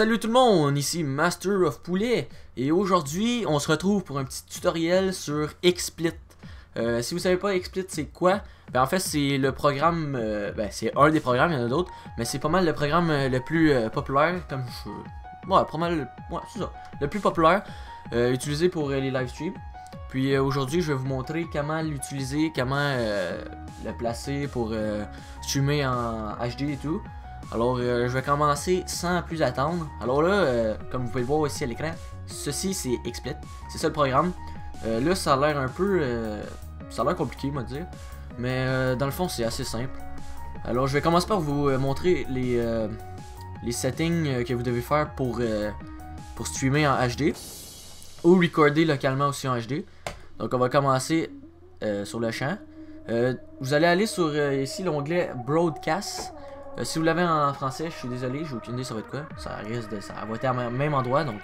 Salut tout le monde, ici Master of Poulet et aujourd'hui on se retrouve pour un petit tutoriel sur XSplit. Si vous savez pas XSplit c'est quoi, en fait c'est le programme, c'est un des programmes, il y en a d'autres, mais c'est pas mal le programme le plus populaire, comme c'est ça, le plus populaire utilisé pour les live streams. Puis aujourd'hui je vais vous montrer comment l'utiliser, comment le placer pour streamer en HD et tout. Alors je vais commencer sans plus attendre. Alors là, comme vous pouvez le voir ici à l'écran, ceci c'est XSplit, c'est ça le programme. Là ça a l'air un peu, ça a l'air compliqué on va dire, mais dans le fond c'est assez simple. Alors je vais commencer par vous montrer les settings que vous devez faire pour streamer en HD ou recorder localement aussi en HD. Donc on va commencer sur le champ. Vous allez aller sur ici l'onglet Broadcast. Si vous l'avez en français, je suis désolé, j'ai aucune idée ça va être quoi. Ça va être à même endroit, donc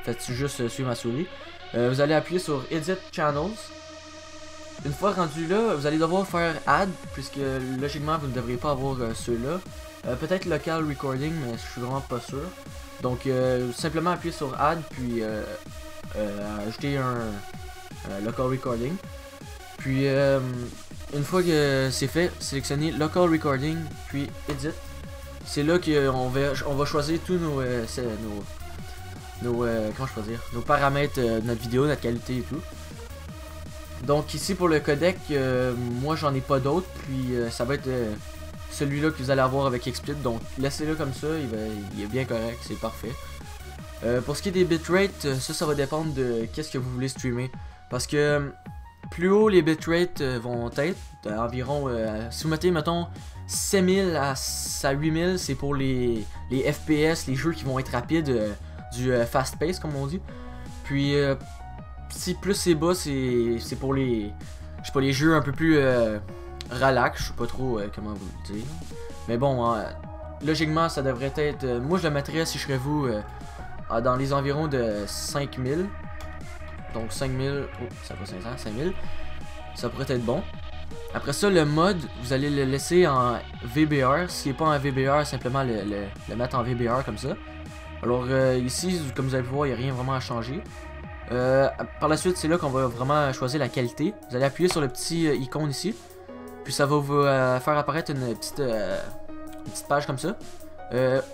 faites juste suivre ma souris. Vous allez appuyer sur Edit Channels. Une fois rendu là, vous allez devoir faire Add, puisque logiquement vous ne devriez pas avoir ceux-là. Peut-être Local Recording, mais je suis vraiment pas sûr. Donc simplement appuyer sur Add, puis ajouter un Local Recording. Puis une fois que c'est fait, sélectionnez Local Recording, puis Edit. C'est là qu'on va choisir tous nos comment je peux dire, nos paramètres de notre vidéo, notre qualité et tout. Donc ici pour le codec, moi j'en ai pas d'autres, puis ça va être celui-là que vous allez avoir avec XSplit. Donc laissez-le comme ça, il est bien correct, c'est parfait. Pour ce qui est des bitrates, ça va dépendre de qu'est-ce que vous voulez streamer. Parce que plus haut les bitrates vont être, environ, si vous mettez mettons 7000 à 8000, c'est pour les FPS, les jeux qui vont être rapides, du fast pace comme on dit. Puis si plus c'est bas, c'est pour les, je sais pas, les jeux un peu plus relax, je sais pas trop comment vous le dire. Mais bon, logiquement ça devrait être, moi je le mettrais si je serais vous dans les environs de 5000. Donc 5000, oh ça va 500, 5000, ça pourrait être bon. Après ça le mode, vous allez le laisser en VBR, s'il n'est pas en VBR, simplement le mettre en VBR comme ça. Alors ici, comme vous allez voir, il n'y a rien vraiment à changer. Par la suite, c'est là qu'on va vraiment choisir la qualité. Vous allez appuyer sur le petit icône ici, puis ça va vous faire apparaître une petite page comme ça.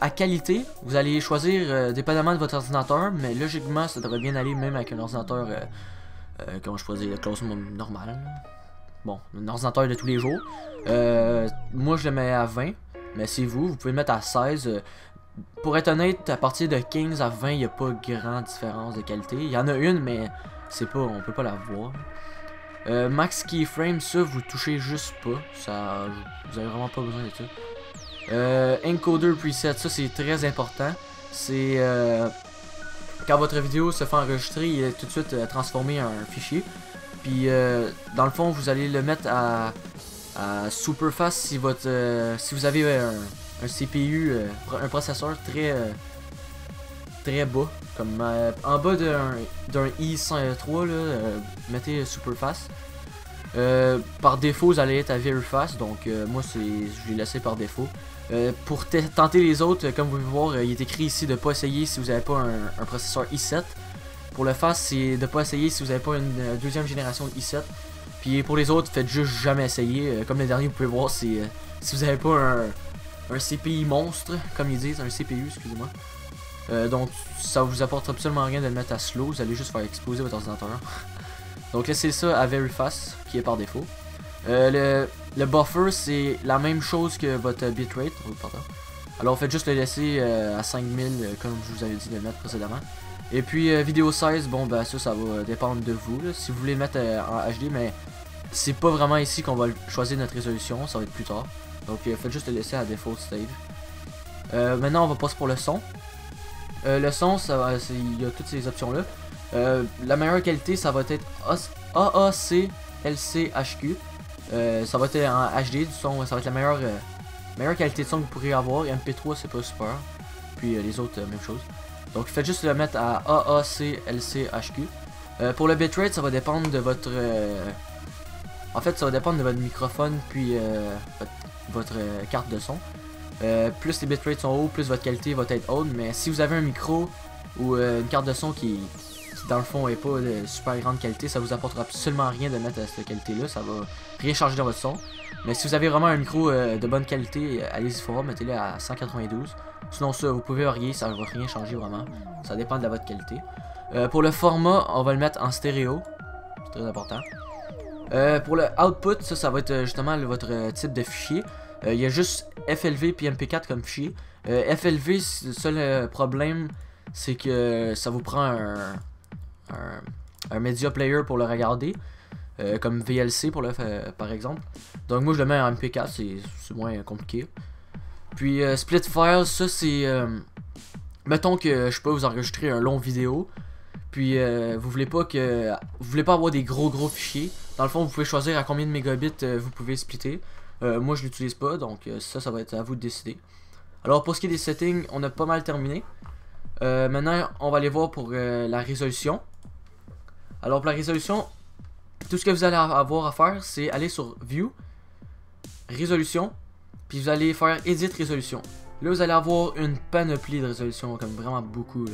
À qualité, vous allez choisir dépendamment de votre ordinateur, mais logiquement ça devrait bien aller même avec un ordinateur, comment je pourrais dire, le close normal. Bon, un ordinateur de tous les jours. Moi je le mets à 20, mais c'est vous pouvez le mettre à 16. Pour être honnête, à partir de 15 à 20, il n'y a pas grande différence de qualité. Il y en a une, mais c'est pas, on peut pas la voir. Max keyframe, ça vous touchez juste pas. Ça, vous avez vraiment pas besoin de ça. Encoder preset, ça c'est très important. C'est quand votre vidéo se fait enregistrer, il est tout de suite transformé en un fichier. Puis dans le fond, vous allez le mettre à super fast si si vous avez un CPU, un processeur très bas, comme en bas d'un i3 là, mettez super fast. Par défaut vous allez être à very fast, donc moi je l'ai laissé par défaut. Pour tenter les autres, comme vous pouvez voir, il est écrit ici de ne pas essayer si vous n'avez pas un processeur i7. Pour le fast, c'est de ne pas essayer si vous n'avez pas une deuxième génération de i7. Puis pour les autres, faites juste jamais essayer. Comme le dernier, vous pouvez voir, c'est si vous n'avez pas un CPI monstre, comme ils disent, un CPU, excusez-moi. Donc ça vous apporte absolument rien de le mettre à slow, vous allez juste faire exploser votre ordinateur. Donc laissez ça à very fast, qui est par défaut. Le buffer c'est la même chose que votre bitrate. Oh, pardon. Alors faites juste le laisser à 5000 comme je vous avais dit de le mettre précédemment. Et puis vidéo size, bon ben ça va dépendre de vous là, si vous voulez le mettre en HD, mais c'est pas vraiment ici qu'on va choisir notre résolution, ça va être plus tard. Donc faites juste le laisser à default stage. Maintenant on va passer pour le son. Le son, il y a toutes ces options là. La meilleure qualité ça va être AAC LCHQ. Ça va être en HD du son, ça va être la meilleure qualité de son que vous pourrez avoir. Et MP3 c'est pas super. Puis les autres même chose. Donc faites juste le mettre à AAC LCHQ. Pour le bitrate ça va dépendre de votre en fait ça va dépendre de votre microphone puis votre carte de son. plus les bitrates sont hauts, plus votre qualité va être haute. Mais si vous avez un micro ou une carte de son qui dans le fond est pas de super grande qualité, ça vous apportera absolument rien de mettre à cette qualité là, ça va rien changer dans votre son. Mais si vous avez vraiment un micro de bonne qualité, allez-y fort, mettez-le à 192. Sinon ça, vous pouvez varier, ça va rien changer vraiment, ça dépend de votre qualité. Pour le format, on va le mettre en stéréo, c'est très important. Pour le output, ça va être justement votre type de fichier. Il y a juste FLV puis MP4 comme fichier. FLV, le seul problème, c'est que ça vous prend un media player pour le regarder, comme VLC pour le par exemple. Donc moi je le mets en MP4, c'est moins compliqué. Puis split file, ça c'est mettons que je peux vous enregistrer un long vidéo, puis vous voulez pas avoir des gros fichiers. Dans le fond, vous pouvez choisir à combien de mégabits vous pouvez splitter. Moi je l'utilise pas, donc ça va être à vous de décider. Alors pour ce qui est des settings, on a pas mal terminé. Maintenant on va aller voir pour la résolution. Alors pour la résolution, tout ce que vous allez avoir à faire, c'est aller sur View, Résolution, puis vous allez faire Edit Résolution. Là vous allez avoir une panoplie de résolution, comme vraiment beaucoup.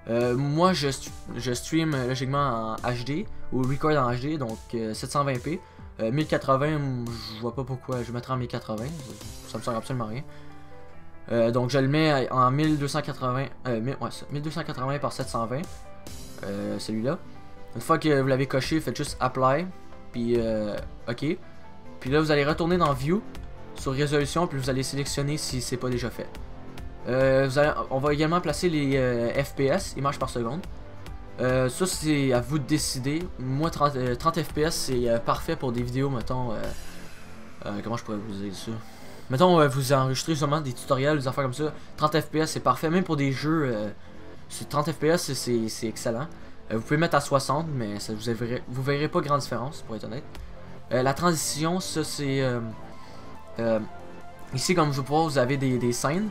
Moi je stream logiquement en HD, ou record en HD, donc 720p. 1080, je vois pas pourquoi je mettrai en 1080, ça me sert absolument rien. Donc je le mets en 1280, 1280 par 720, celui-là. Une fois que vous l'avez coché, faites juste Apply, puis OK. Puis là vous allez retourner dans View, sur Résolution, puis vous allez sélectionner si c'est pas déjà fait. On va également placer les FPS, images par seconde. Ça c'est à vous de décider. Moi 30 FPS c'est parfait pour des vidéos, mettons comment je pourrais vous dire ça, mettons vous enregistrez seulement des tutoriels, des affaires comme ça. 30 FPS c'est parfait, même pour des jeux 30 FPS c'est excellent. Vous pouvez mettre à 60, mais ça, vous verrez pas grande différence pour être honnête. La transition, ça c'est ici comme je peux voir, vous avez des scènes.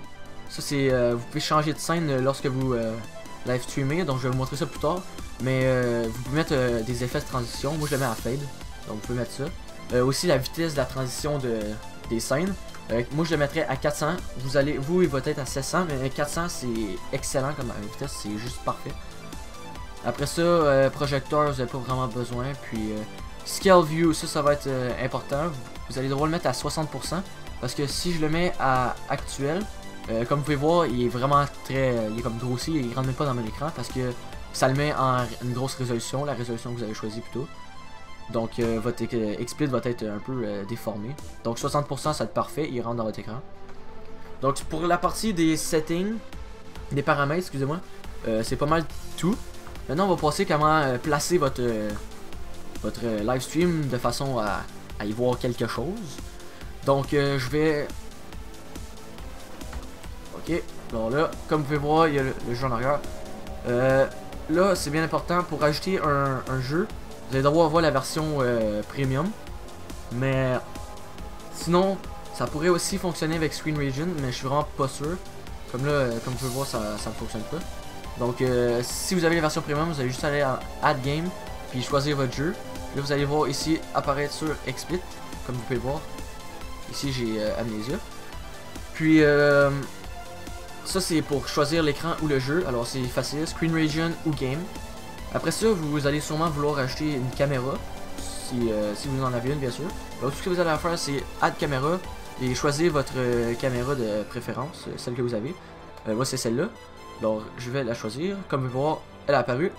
Ça c'est vous pouvez changer de scène lorsque vous live streamer, donc je vais vous montrer ça plus tard. Mais vous pouvez mettre des effets de transition. Moi je le mets à fade, donc vous pouvez mettre ça. Aussi la vitesse de la transition des scènes. Moi je le mettrais à 400. Vous il va être à 700, mais 400 c'est excellent comme vitesse, c'est juste parfait. Après ça, projecteur, vous n'avez pas vraiment besoin. Puis scale view, ça va être important. Vous allez devoir le mettre à 60%, parce que si je le mets à actuel, comme vous pouvez voir, il est vraiment il est comme grossi, il rentre même pas dans mon écran, parce que ça le met en une grosse résolution, la résolution que vous avez choisie plutôt. Donc votre XSplit va être un peu déformé. Donc 60% ça va être parfait, il rentre dans votre écran. Donc pour la partie des settings, des paramètres, excusez-moi, c'est pas mal tout. Maintenant on va passer comment placer votre live stream de façon à y voir quelque chose. Donc je vais... Ok, alors là, comme vous pouvez voir, il y a le jeu en arrière. Là c'est bien important, pour ajouter un jeu, vous allez devoir avoir la version premium. Mais sinon, ça pourrait aussi fonctionner avec Screen Region, mais je suis vraiment pas sûr. Comme là, comme vous pouvez voir, ça ne fonctionne pas. Donc si vous avez la version premium, vous allez juste aller à Add Game, puis choisir votre jeu. Là vous allez voir ici apparaître sur XSplit, comme vous pouvez voir. Ici j'ai Amnesia. Puis ça c'est pour choisir l'écran ou le jeu, alors c'est facile, Screen Region ou Game. Après ça vous allez sûrement vouloir acheter une caméra, si vous en avez une bien sûr. Alors tout ce que vous allez faire c'est Add Caméra et choisir votre caméra de préférence, celle que vous avez. Moi c'est celle-là. Alors je vais la choisir, comme vous pouvez voir, elle est apparue.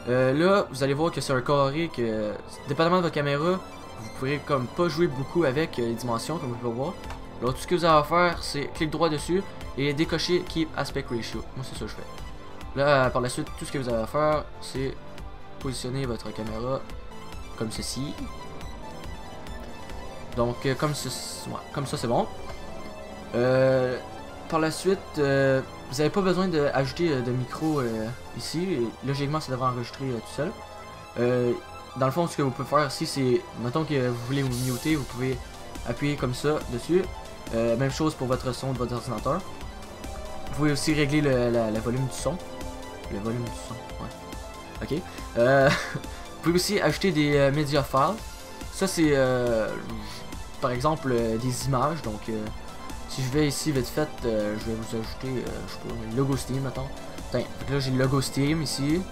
Là vous allez voir que c'est un carré que, dépendamment de votre caméra, vous pourrez comme pas jouer beaucoup avec les dimensions, comme vous pouvez voir. Alors tout ce que vous avez à faire c'est clic droit dessus et décocher Keep Aspect Ratio. Moi c'est ça que je fais. Là par la suite tout ce que vous avez à faire c'est positionner votre caméra comme ceci. Donc comme ça c'est bon. Par la suite vous n'avez pas besoin d'ajouter de micro ici. Logiquement ça devrait enregistrer tout seul. Dans le fond ce que vous pouvez faire ici c'est, mettons que vous voulez vous muter, vous pouvez appuyer comme ça dessus. Même chose pour votre son de votre ordinateur. Vous pouvez aussi régler le volume du son. Le volume du son, ouais. Ok. Vous pouvez aussi ajouter des media files. Ça c'est par exemple des images. Donc si si je vais ici vite fait, je vais vous ajouter, je sais pas, le logo Steam, attends. Là j'ai le logo Steam ici.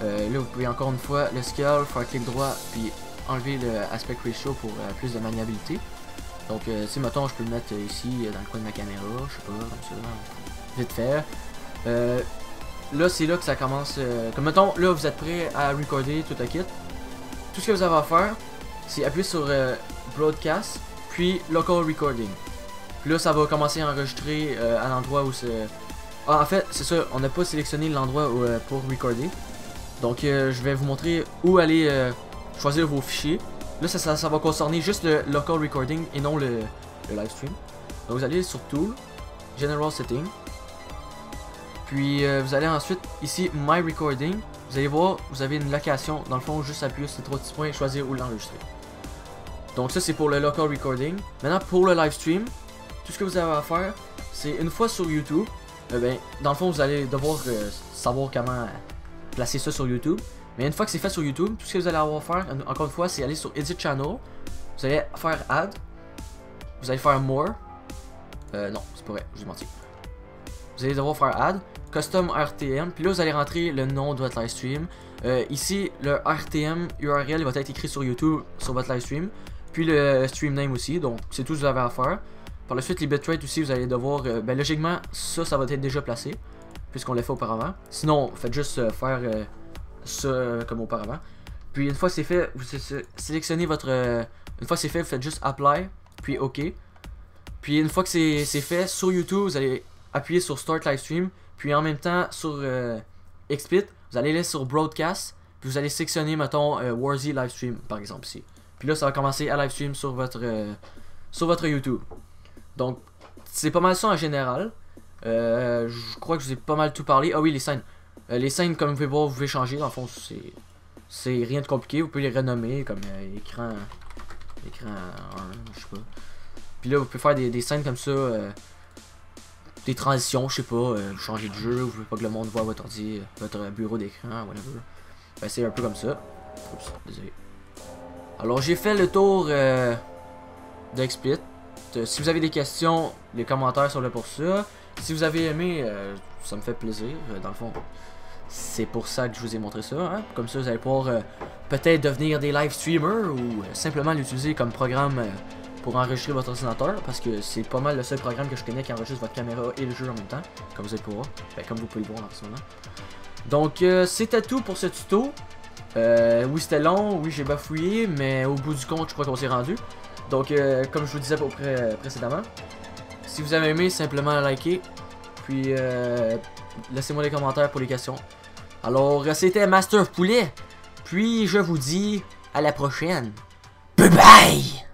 Là vous pouvez encore une fois le scale, faire clic droit, puis enlever le aspect ratio pour plus de maniabilité. Donc si mettons je peux le mettre ici dans le coin de ma caméra, je sais pas, comme ça, vite fait. Là c'est là que ça commence, comme mettons là vous êtes prêt à recorder tout le kit. Tout ce que vous avez à faire, c'est appuyer sur Broadcast, puis Local Recording. Puis là ça va commencer à enregistrer à l'endroit où c'est... Ah en fait c'est ça, on n'a pas sélectionné l'endroit pour recorder. Donc je vais vous montrer où aller choisir vos fichiers. Là ça va concerner juste le local recording et non le live stream. Donc vous allez sur Tool, General Setting. Puis vous allez ensuite ici My Recording. Vous allez voir, vous avez une location. Dans le fond, juste appuyer sur ces 3 petits points et choisir où l'enregistrer. Donc ça c'est pour le local recording. Maintenant pour le live stream, tout ce que vous avez à faire, c'est une fois sur YouTube. Ben, dans le fond vous allez devoir savoir comment placer ça sur YouTube. Mais une fois que c'est fait sur YouTube, tout ce que vous allez avoir à faire, encore une fois, c'est aller sur Edit Channel. Vous allez faire Add. Vous allez faire More. Non, c'est pas vrai, je vous ai menti. Vous allez devoir faire Add, Custom RTM. Puis là, vous allez rentrer le nom de votre live stream. Ici, le RTM URL il va être écrit sur YouTube, sur votre live stream. Puis le stream name aussi. Donc, c'est tout ce que vous avez à faire. Par la suite, les bitrates aussi, vous allez devoir. Ben, logiquement, ça va être déjà placé, puisqu'on l'a fait auparavant. Sinon, faites juste faire ça comme auparavant. Puis une fois que c'est fait, vous sélectionnez votre... une fois que c'est fait, vous faites juste Apply, puis OK. Puis une fois que c'est fait, sur YouTube, vous allez appuyer sur Start Livestream. Puis en même temps, sur XSplit, vous allez aller sur Broadcast. Puis vous allez sélectionner, mettons, Warzy Livestream, par exemple, ici. Puis là, ça va commencer à livestream sur votre YouTube. Donc, c'est pas mal ça en général. Je crois que je vous ai pas mal tout parlé. Ah oui, les scènes. Les scènes, comme vous pouvez voir, vous pouvez changer. Dans le fond, c'est rien de compliqué. Vous pouvez les renommer comme écran 1, je sais pas. Puis là, vous pouvez faire des scènes comme ça. Des transitions, je sais pas. Vous changez de jeu. Vous voulez pas que le monde voit votre ordi, votre bureau d'écran, whatever. Ben, c'est un peu comme ça. Oups, désolé. Alors, j'ai fait le tour d'XSplit. Si vous avez des questions, les commentaires sont là pour ça. Si vous avez aimé, ça me fait plaisir. Dans le fond, c'est pour ça que je vous ai montré ça. Hein? Comme ça, vous allez pouvoir peut-être devenir des live streamers ou simplement l'utiliser comme programme pour enregistrer votre ordinateur. Parce que c'est pas mal le seul programme que je connais qui enregistre votre caméra et le jeu en même temps. Comme vous allez pouvoir. Ben, comme vous pouvez le voir en ce moment. Donc, c'était tout pour ce tuto. Oui, c'était long. Oui, j'ai bafouillé. Mais au bout du compte, je crois qu'on s'est rendu. Donc, comme je vous disais précédemment, si vous avez aimé, simplement liker. Puis, laissez-moi des commentaires pour les questions. Alors, c'était Master Poulet. Puis, je vous dis à la prochaine. Bye bye!